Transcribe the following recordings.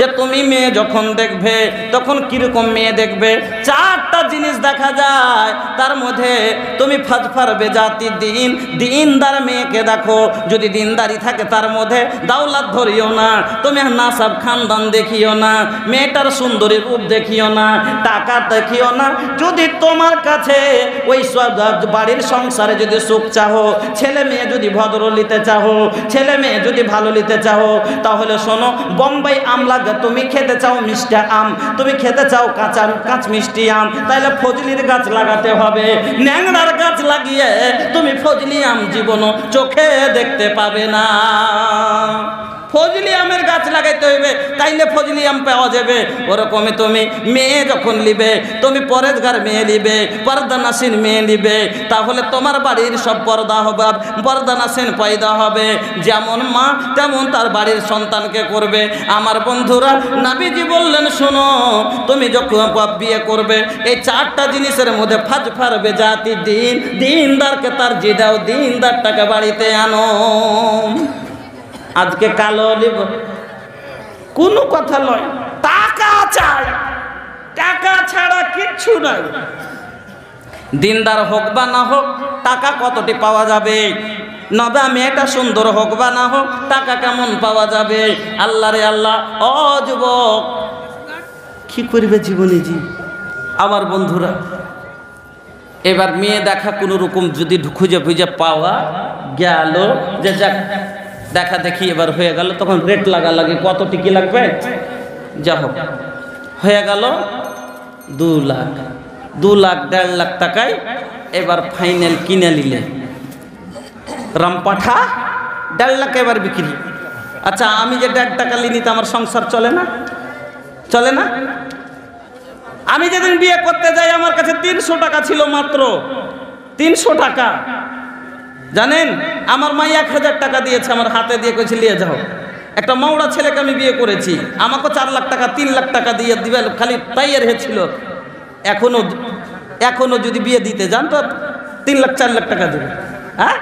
যে তুমি মেয়ে যখন দেখবে তখন কিরকম মেয়ে দেখবে। চারটা জিনিস দেখা যায়, তার মধ্যে তুমি ফাজফার বেজাতি দিনদার মেয়েকে দেখো। যদি দিনদারি থাকে তার মধ্যে দাওলাত ধরিও না, তুমি নাসাব খানদান দেখিও না, মেয়েটার সুন্দরী রূপ দেখিও না, টাকা দেখিও না। যদি তোমার কাছে ওই বাড়ির সংসারে যদি সুখ চাহো, ছেলে মেয়ে যদি ভদ্র নিতে চাহো, ছেলে মেয়ে যদি ভালো নিতে চাহো, তাহলে শোনো, বোম্বাই আম লাগে, তুমি খেতে চাও মিষ্টি আম, তুমি খেতে চাও কাঁচ মিষ্টি আম, তাহলে ফজলির গাছ লাগাতে হবে। ন্যাংরার গাছ লাগিয়ে তুমি ফজলি আম জীবনও চোখে দেখতে পাবে না। ফজলি আমের গাছ লাগাইতে হইবে, তাইলে ফজলি আম পাওয়া যাবে। ওরকমই তুমি মেয়ে যখন নিবে, তুমি পরেজগার মেয়ে নিবে, পর্দানাসীন মেয়ে নিবে, তাহলে তোমার বাড়ির সব পর্দা হবে, পর্দানাসীন পয়দা হবে। যেমন মা তেমন তার বাড়ির সন্তানকে করবে। আমার বন্ধুরা, নবীজি বললেন, শোনো, তুমি যখন বিয়ে করবে এই চারটা জিনিসের মধ্যে ফাজফার বেজাতি দিনদারকে তার জি দাও, দিনদারটাকে বাড়িতে আনো। আজকে কালো লিব কোনো কথা নয়, টাকা চাই, টাকা ছাড়া কিচ্ছু নাই। দিনদার হোক বা না হোক, টাকা কতটি পাওয়া যাবে? নবা মেয়েটা সুন্দর হোক বা না হোক, টাকা কেমন পাওয়া যাবে? আল্লাহ রে আল্লাহ, ও যুবক, কি করবে জীবনে জি? আমার বন্ধুরা, এবার মেয়ে দেখা কোনো রকম যদি খুঁজে খুঁজে পাওয়া গেল, যে যাক দেখা দেখি এবার হয়ে গেল, তখন রেট লাগা কত টিকি লাগবে, যা হোক হয়ে গেল 2 লাখ, 2 লাখ 1.5 লাখ টাকায় এবার ফাইনাল কিনে নিলে রামপাঠা 1.5 লাখ এবার বিক্রি। আচ্ছা, আমি যে 1.5 টাকা লিনি তো আমার সংসার চলে না? চলে না? আমি যেদিন বিয়ে করতে যাই আমার কাছে 300 টাকা ছিল, মাত্র 300 টাকা। জানেন, আমার মা 1000 টাকা দিয়েছে, আমার হাতে দিয়ে কইছে নিয়ে যাও। একটা মৌড়া ছেলেকে আমি বিয়ে করেছি, আমাকে 4 লাখ টাকা 3 লাখ টাকা দিয়ে দিবে, খালি তাইয়ের হয়েছিল। এখনো যদি বিয়ে দিতে যান তো 3 লাখ 4 লাখ টাকা দেবে। হ্যাঁ,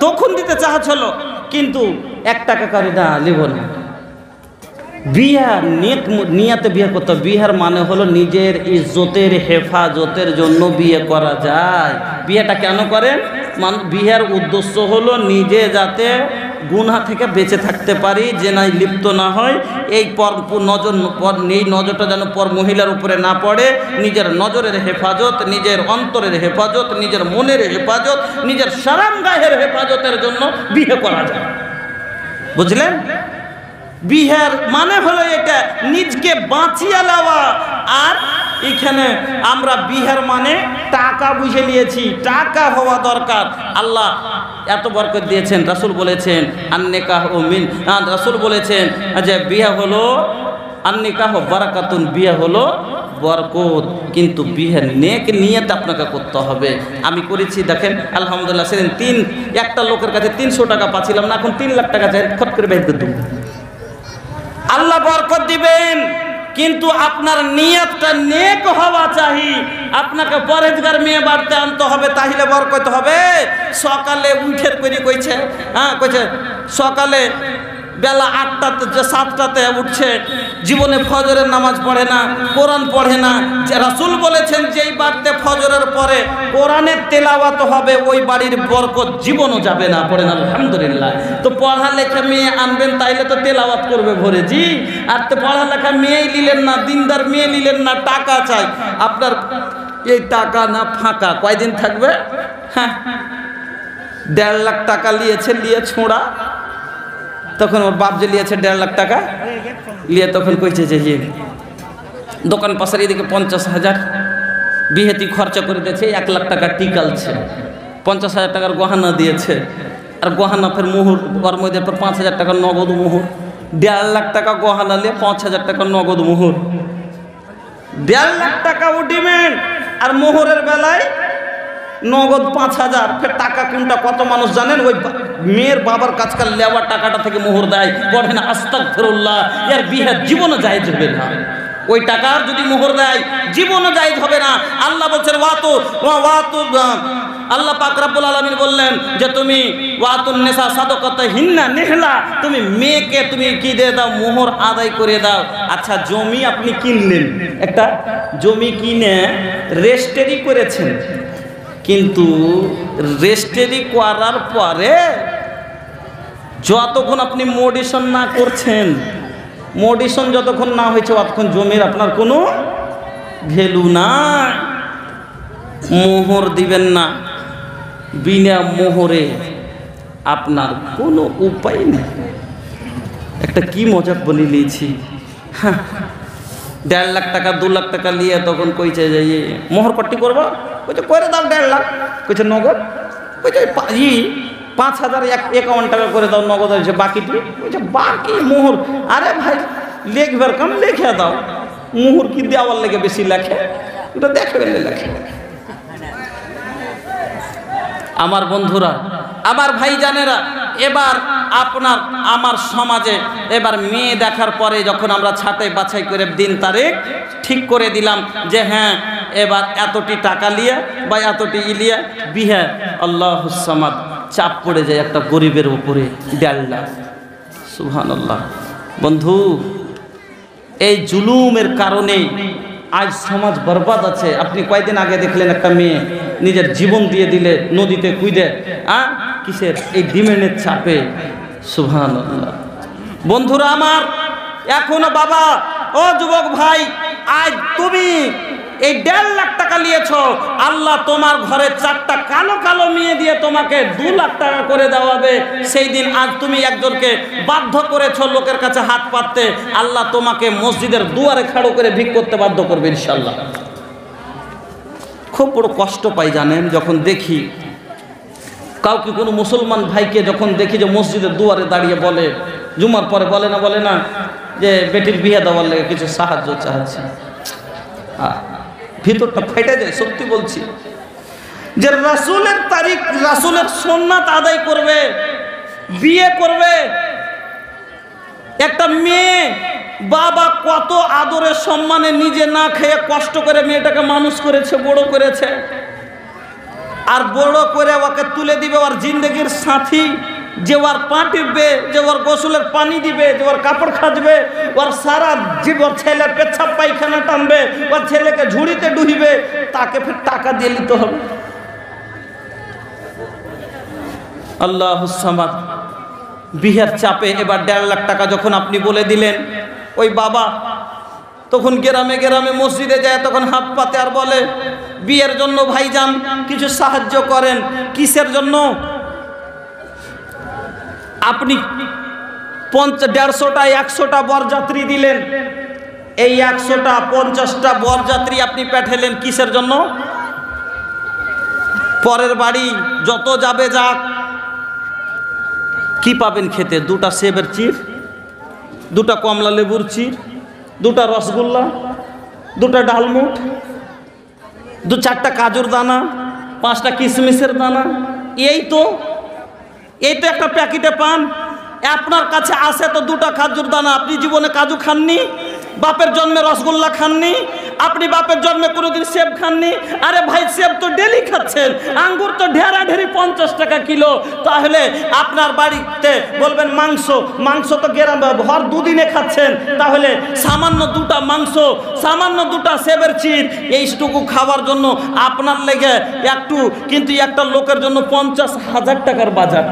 তখন দিতে চাচ্ছিল, কিন্তু 1 টাকা করে না, লিব না। বিয়া নিয়াতে বিয়ে করতে, বিয়ের মানে হলো নিজের ইজ্জতের হেফাজতের জন্য বিয়ে করা যায়। বিয়েটা কেন করেন? বিয়ের উদ্দেশ্য হলো নিজে যাতে গুনাহ থেকে বেঁচে থাকতে পারি, যে নাই লিপ্ত না হয়, এই নজরটা যেন পর মহিলার উপরে না পড়ে। নিজের নজরের হেফাজত, নিজের অন্তরের হেফাজত, নিজের মনের হেফাজত, নিজের সারামগাহের হেফাজতের জন্য বিয়ে করা যায়। বুঝলেন? বিয়ের মানে হলো এটা, নিজকে বাঁচিয়ে নেওয়া। আর এখানে আমরা বিয়ের মানে টাকা বুঝে নিয়েছি, টাকা হওয়া দরকার। আল্লাহ এত বরকত দিয়েছেন, রাসূল বলেছেন আন-নিকাহ মিন, রাসূল বলেছেন যে বিয়ে হলো আন-নিকাহ বারাকাতুন, বিয়ে হলো বরকত। কিন্তু বিয়ের নেক নিয়ত আপনাকে করতে হবে। আমি করেছি, দেখেন আলহামদুলিল্লাহ। সেদিন একটা লোকের কাছে 300 টাকা পাচ্ছিলাম না, এখন 3 লাখ টাকা চাই, খট করে বের করে দেব। আল্লাহ বরকত দিবেন, কিন্তু আপনার নিয়তটা নেক হওয়া চাই। আপনাকে পরেজগার মেয়ে বাড়তে আনতে হবে, তাহলে বরকত হবে। সকালে উঠের করে কইছে, কইছে সকালে বেলা 8টাতে 7টাতে উঠছে, জীবনে ফজরের নামাজ পড়ে না, কোরআন পড়ে না। যে রাসূল বলেছেন যেই বাড়িতে ফজরের পরে কোরআনের তেলাওয়াত হবে, ওই বাড়ির বরকত জীবনও যাবে না। পড়েন আলহামদুলিল্লাহ। তো পড়ালেখা মেয়ে আনবেন, তাইলে তো তেলাওয়াত করবে ভরে জি। আর তো পড়ালেখা মেয়েই নিলেন না, দিনদার মেয়ে নিলেন না, টাকা চাই। আপনার এই টাকা না ফাঁকা কয়দিন থাকবে? হ্যাঁ, 1.5 লাখ টাকা নিয়েছে, নিয়ে ছোঁড়া। তখন ওর বাপ যে লিয়েছে 1.5 লাখ টাকা লিয়ে, তখন কইছে যে দোকান পাশার এদিকে 50,000 বিহেতি খরচা করে দিয়েছে, 1 লাখ টাকা টিকালছে, 50,000 টাকার গহনা দিয়েছে। আর গহনা ফের মোহর, ওর মধ্যে 5,000 টাকা নগদ মোহর। 1.5 লাখ টাকা গহনা নিয়ে 5,000 টাকা নগদ মোহর। 1.5 লাখ টাকা উঠিমেন্ট, আর মোহরের বেলায় নগদ 5,000। ফের টাকা কোনটা কত মানুষ জানেন? ওই মেয়ের বাবার কাছকার লেওয়া টাকাটা থেকে মোহর দেয়। পড়ে না আস্তাগফিরুল্লাহ, এর বিয়ে জীবনও জায়েজ হবে না। ওই টাকার যদি মোহর দেয় জীবনও জায়েজ হবে না। আল্লাহ বলছেন ওয়াতু আল্লাহ পাক রব্বুল আলামিন বললেন যে তুমি ওয়াতুন নিসা সাদাকাতাহিন্না নিহলা, তুমি মেয়েকে তুমি কি দিয়ে দাও, মোহর আদায় করে দাও। আচ্ছা জমি আপনি কিনলেন, একটা জমি কিনে রেজিস্ট্রি করেছেন, কিন্তু রেজিস্ট্রি করার পরে যতক্ষণ আপনি মডিশন না করছেন, মডিশন যতক্ষণ না হয়েছে ততক্ষণ জমির আপনার কোনো ভ্যালু নাই। মোহর দিবেন না, বিনা মোহরে আপনার কোনো উপায় নেই। একটা কি মজাক বলে নিয়েছি, 1.5 লাখ টাকা 2 লাখ টাকা নিয়ে তখন কইছে যে মোহর পট্টি করবো, কইছে করে দাও 1.5 লাখ, কইছে নগদ, কইছে 5,000 51 টাকা করে দাও নগদ, হয়েছে বাকিটি, কইছে বাকি মোহর। আরে ভাই লেখবার কাম লিখে দাও, মোহর কি দেওয়ার লেগে বেশি লেখে, এটা দেখে লেখে। আমার বন্ধুরা, আমার ভাইজানেরা, এবার আপনার আমার সমাজে এবার মেয়ে দেখার পরে যখন আমরা ছাঁটাই বাছাই করে দিন তারিখ ঠিক করে দিলাম যে হ্যাঁ এবার এতটি টাকা লিয়া বা এতটি ইলিয়া বিহে, আল্লাহুস সামাদ, চাপ পড়ে যায় একটা গরিবের উপরে 1.5 লাখ। সুবহানাল্লাহ। বন্ধু, এই জুলুমের কারণে আজ সমাজ বরবাদ আছে। আপনি কয়েকদিন আগে দেখলেন একটা মেয়ে নিজের জীবন দিয়ে দিলে নদীতে কুইদে, কিসের, এই ডিমেন্ডের চাপে। সুবহানাল্লাহ। বন্ধুরা আমার, এখনো বাবা, ও যুবক ভাই, আজ তুমি এই 1.5 লাখ টাকা নিয়েছ, আল্লাহ তোমার ঘরে 4টা কালো কালো মেয়ে দিয়ে তোমাকে 2 লাখ টাকা করে দেওয়াবে। সেই দিন আজ তুমি একজনকে বাধ্য করেছ লোকের কাছে হাত পাততে, আল্লাহ তোমাকে মসজিদের দুয়ারে খাড়ো করে ভিক করতে বাধ্য করবে ইনশাল্লাহ। খুব বড় কষ্ট পাই জানেন, যখন দেখি কাউকে কোনো মুসলমান ভাইকে যখন দেখি যে মসজিদের দুয়ারে দাঁড়িয়ে বলে, জুমার পরে বলে না যে বেটির বিয়ে দেওয়ার লেগে কিছু সাহায্য চাচ্ছে, ভিতরটা ফেটে যায়। সত্যি বলছি, যে রাসূলের তারিখ, রাসূলের সুন্নাত আদায় করবে, বিয়ে করবে একটা মেয়ে, বাবা কত আদরে সম্মানে নিজে না খেয়ে কষ্ট করে মেয়েটাকে মানুষ করেছে, বড় করেছে, আর বড় করে ওকে তুলে দিবে ওর জিন্দগির সাথী, যে ওর পা টিপবে, যে ওর গোসলের পানি দিবে, যে ওর কাপড় খাজবে, ওর সারা জীবন ছেলের পেচ্ছাপ পায়খানা টানবে, ওর ছেলেকে ঝুড়িতে ডুবিবে, তাকে ফের টাকা দিয়ে নিতে হবে। আল্লাহুস সামাদ। বিয়ের চাপে এবার 1.5 লাখ টাকা যখন আপনি বলে দিলেন, ওই বাবা তখন গ্রামে গ্রামে মসজিদে যায়, তখন হাত পাতে আর বলে বিয়ের জন্য ভাইজান কিছু সাহায্য করেন। কিসের জন্য? আপনি 150টা 100টা বরযাত্রী দিলেন, এই 100টা 50টা বরযাত্রী আপনি পাঠালেন কিসের জন্য? পরের বাড়ি যত যাবে যাক, কি পাবেন খেতে? 2টা সেবের চির, 2টা কমলা লেবুর চির, 2টা রসগোল্লা, 2টা ডালমুট, 2-4টা কাজুর দানা, 5টা কিশমিশের দানা, এই তো একটা প্যাকেটে পান। আপনার কাছে আসে তো 2টা কাজুর দানা, আপনি জীবনে কাজু খাননি, বাপের জন্মে রসগোল্লা খাননি, আপনি বাপের জন্মে কোনোদিন সেব খাননি। আরে ভাই সেব তো ডেলি খাচ্ছেন, আঙ্গুর তো ঢেরি 50 টাকা কিলো। তাহলে আপনার বাড়িতে বলবেন মাংস তো ভর 2 দিনে খাচ্ছেন, তাহলে সামান্য 2টা মাংস, সামান্য 2টা সেবের চির, এইটুকু খাওয়ার জন্য আপনার লেগে একটু, কিন্তু একটা লোকের জন্য 50,000 টাকার বাজার,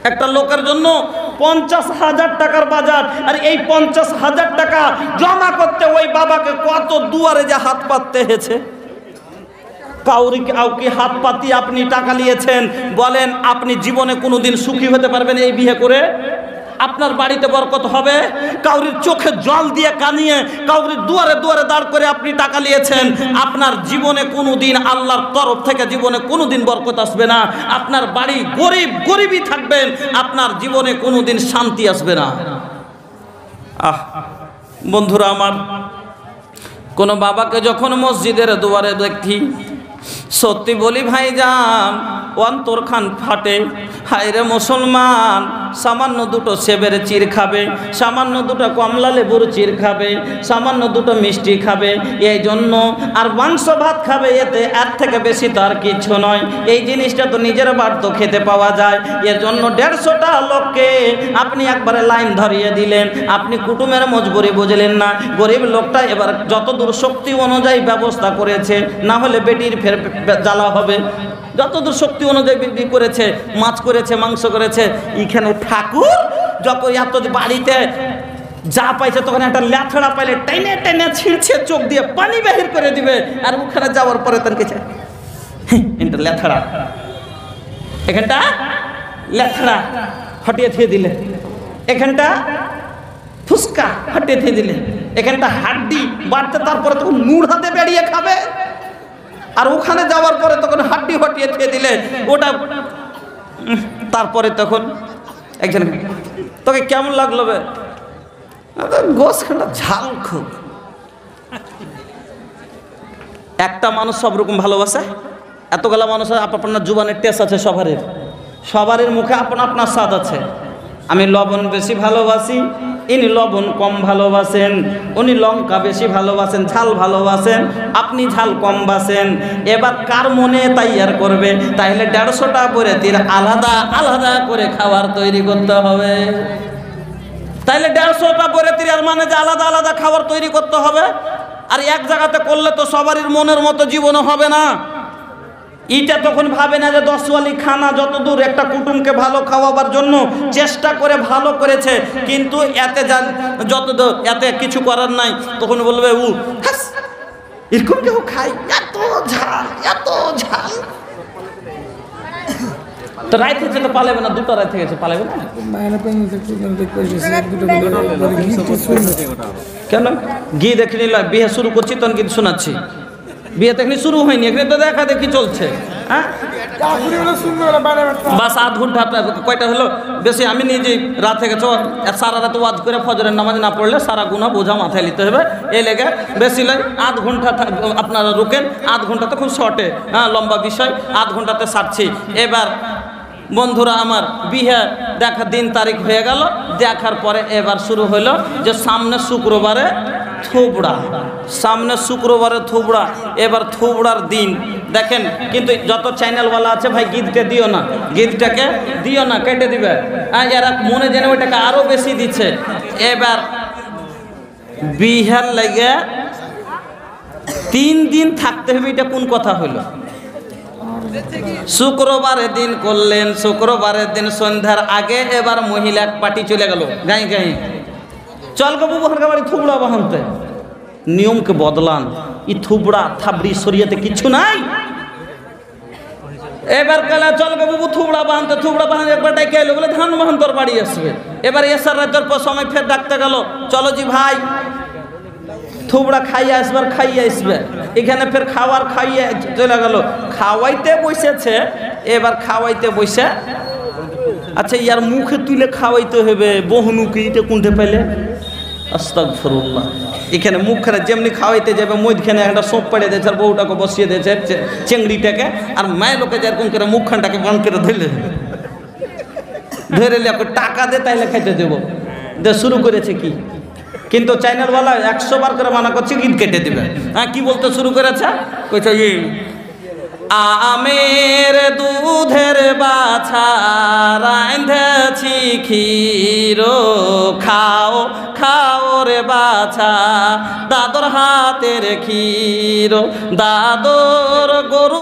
একটা লোকের জন্য 50,000 টাকার বাজার। আর এই 50,000 টাকা জমা করতে ওই বাবাকে কত দুয়ারে যে হাত পাততে হয়েছে। কাউকে হাত পাতি আপনি টাকা নিয়েছেন, বলেন আপনি জীবনে কোনোদিন সুখী হতে পারবেন এই বিয়ে করে? আপনার বাড়িতে বরকত হবে? কাউরির চোখে জল দিয়ে কানিয়ে, কাউরির দুয়ারে দুয়ারে দাঁড় করে আপনি টাকা নিয়েছেন, আপনার জীবনে কোনোদিন আল্লাহর তরফ থেকে জীবনে কোনোদিন বরকত আসবে না। আপনার বাড়ি গরিবই থাকবেন, আপনার জীবনে কোনোদিন শান্তি আসবে না। বন্ধুরা আমার, কোনো বাবাকে যখন মসজিদের দুয়ারে দেখি, সত্যি বলি ভাইজান অন্তরখান ফাটে। হায় রে মুসলমান, সামান্য দুটো সেবের চির খাবে, সামান্য দুটো কমলা লেবুর চির খাবে, সামান্য দুটো মিষ্টি খাবে, এই জন্য আর মাংস ভাত খাবে, এতে এর থেকে বেশি তো আর কিছু নয়। এই জিনিসটা তো নিজের বাড়িতে খেতে পাওয়া যায়। এর জন্য 150টা লোককে আপনি একবারে লাইন ধরিয়ে দিলেন, আপনি কুটুমের মজবুরি বুঝলেন না। গরিব লোকটা এবার যতদূর শক্তি অনুযায়ী ব্যবস্থা করেছে, না হলে বেটির ফের জ্বালা হবে। যতদূর শক্তি অনুযায়ী বিক্রি করেছে, মাছ করেছে, মাংস করেছে। এখানে ঠাকুর যখন এত বাড়িতে যা পাইছে তখন একটা ল্যাথড়া পাইলে টেনে টেনে ছিঁড়ছে, চোখ দিয়ে পানি বাহির করে দিবে। আর ওখানে যাওয়ার পরে তার কাছে এটা ল্যাথড়া, এখানটা ল্যাথড়া হটিয়ে দিয়ে দিলে, এখানটা ফুসকা হটিয়ে দিয়ে দিলে, এখানটা হাড্ডি বাড়তে, তারপরে তখন নুড় হাতে বেরিয়ে খাবে। আর ওখানে যাওয়ার পরে তখন হাড্ডি হটিয়ে দিয়ে দিলে ওটা, তারপরে তখন একজন তোকে কেমন লাগলো বে, গোস খানটা ঝাল খুব। একটা মানুষ সব রকম ভালোবাসে, এতগুলা মানুষ আপনার জুবানের টেস্ট আছে, সবারের মুখে আপনার স্বাদ আছে। আমি লবণ বেশি ভালোবাসি, ইনি লবণ কম ভালোবাসেন, উনি লঙ্কা বেশি ভালোবাসেন, ঝাল ভালোবাসেন, আপনি ঝাল কম বাসেন। এবার কার মনে তৈয়ার করবে? তাহলে 150টা বরেতির আলাদা আলাদা করে খাবার তৈরি করতে হবে। তাহলে 150টা বরেতির আর মানে যে আলাদা আলাদা খাবার তৈরি করতে হবে। আর এক জায়গাতে করলে তো সবারই মনের মতো জীবনও হবে না। এইটা তখন ভাবে না যে 10 ওয়ালি খানা যতদূর একটা কুটুমকে ভালো খাওয়াবার জন্য চেষ্টা করে ভালো করেছে, কিন্তু এতে যতদূর এতে কিছু করার নাই, তখন বলবে ও এরকম কেউ খাই, এত ঝাল এত ঝাল। তো রায় থেকে তো পালাবে না, 2টা রায় থেকে পালাবে না কেন? গিয়ে দেখে নিল, বিয়ে শুরু করছি তখন কিন্তু শোনাচ্ছি, বিয়ে দেখনি শুরু হয়নি, এখানে তো দেখা দেখি চলছে। হ্যাঁ বাস 8 ঘন্টা কয়টা হলো বেশি। আমি নিজে রাত থেকে সারা রাত ওয়াজ করে ফজরের নামাজ না পড়লে সারা গুনাহ বোঝা মাথায় নিতে হবে। এই লেগে বেশি লয় 8 ঘন্টা আপনারা রুকেন, 8 ঘন্টা তো খুব শর্টে, হ্যাঁ লম্বা বিষয়, 8 ঘন্টাতে সারছি। এবার বন্ধুরা আমার বিয়ে দেখা দিন তারিখ হয়ে গেল, দেখার পরে এবার শুরু হলো যে সামনে শুক্রবারে থুবড়া, সামনে শুক্রবারে থুবড়া। এবার থুবড়ার দিন দেখেন, কিন্তু যত চ্যানেলওয়ালা আছে ভাই গীতকে দিও না, গীতটাকে দিও না, কেটে দিবে। এরা মনে জেনে ওইটাকে আরো বেশি দিচ্ছে। এবার বিহার লাগে 3 দিন থাকতে হবে, এটা কোন কথা হলো? শুক্রবারের দিন করলেন, শুক্রবারের দিন সন্ধ্যার আগে এবার মহিলা পার্টি চলে গেল গাই গাই, চল গো বুবু হারকা বাড়ি থুবড়া বাহানতে। নিয়মকে বদলান, ই থুবড়া থাবড়ি শরীয়তে কিছু নাই। এবার কালা চল গো বুবু থুবড়া বাহানতে, থুবড়া বাহান একবার ডাকে এলো, বলে ধান বাহান তোর বাড়ি আসবে। এবার এসার রাতের পর সময় ফের ডাকতে গেল, চলো জি ভাই থুবড়া খাইয়ে আসবার, খাইয়ে আসবে। এখানে ফের খাওয়ার খাইয়ে চলে গেল, খাওয়াইতে বসেছে। এবার খাওয়াইতে বসে, আচ্ছা ইয়ার মুখে তুলে খাওয়াইতে হবে, বহুনুকে এটা কোনটা পাইলে? আস্তাগফিরুল্লাহ। এখানে মুখখানে যেমনি খাওয়াইতে যাবে, মধ্যখানে একটা সোপ পাড়িয়ে দিয়েছে, আর বউটাকে বসিয়ে দিয়েছে চেংড়িটাকে, আর মায়ের লোকে যেরকম করে মুখখানটাকে বন্ধ করে ধরলে টাকা দে তাইলে খাইতে দেবো, শুরু করেছে কি। কিন্তু চ্যানেলওয়ালা 100 বার করে মানা করছে, গীত কেটে দিবে। হ্যাঁ কি বলতে শুরু করেছে? কইছে আমের দুধের বাছা রাঁধেছি ক্ষীর, খাও খাও রে বাছা দাদর হাতের ক্ষীর, দাদর গরু